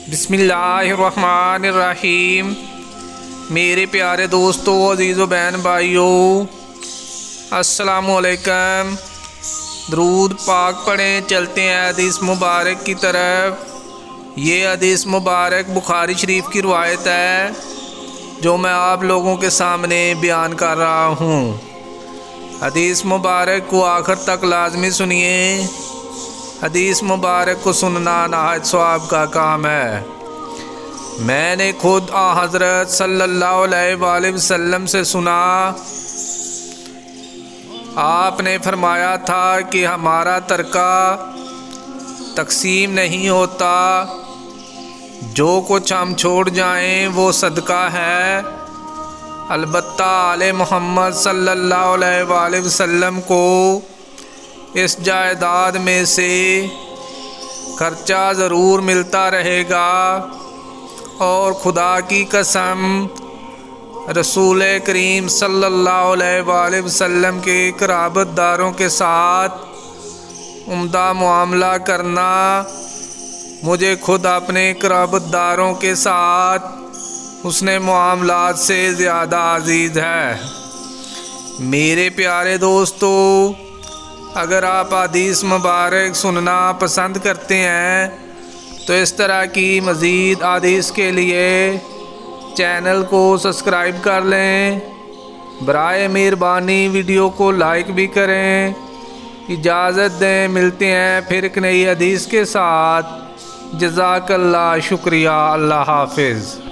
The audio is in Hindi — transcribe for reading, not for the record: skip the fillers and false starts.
बिस्मिल्लाहिर्रहमानिर्रहीम। मेरे प्यारे दोस्तों, अज़ीज़ो बहन भाइयों, अस्सलामुअलैकुम। दरूद पाक पढ़ें, चलते हैं हदीस मुबारक की तरफ। ये हदीस मुबारक बुखारी शरीफ की रवायत है जो मैं आप लोगों के सामने बयान कर रहा हूँ। हदीस मुबारक को आखिर तक लाजमी सुनिए। हदीस मुबारक को सुनना नहायत सवाब का काम है। मैंने खुद हज़रत सल्लल्लाहु अलैहि वसल्लम से सुना, आपने फरमाया था कि हमारा तरका तकसीम नहीं होता, जो कुछ हम छोड़ जाएं वो सदका है। अलबत्ता आले मोहम्मद सल्लल्लाहु अलैहि वसल्लम को इस जायदाद में से खर्चा ज़रूर मिलता रहेगा, और खुदा की कसम रसूल करीम सल्लल्लाहु अलैहि वसल्लम के क़राबतदारों के साथ उम्दा मुआमला करना मुझे खुद अपने क़राबतदारों के साथ उसने मुआमलात से ज़्यादा अजीज़ है। मेरे प्यारे दोस्तों, अगर आप हदीस मुबारक सुनना पसंद करते हैं तो इस तरह की मज़ीद हदीस के लिए चैनल को सब्सक्राइब कर लें। बराए मेहरबानी वीडियो को लाइक भी करें। इजाज़त दें, मिलते हैं फिर एक नई हदीस के साथ। जज़ाकल्लाह, शुक्रिया, अल्लाह हाफ़िज़।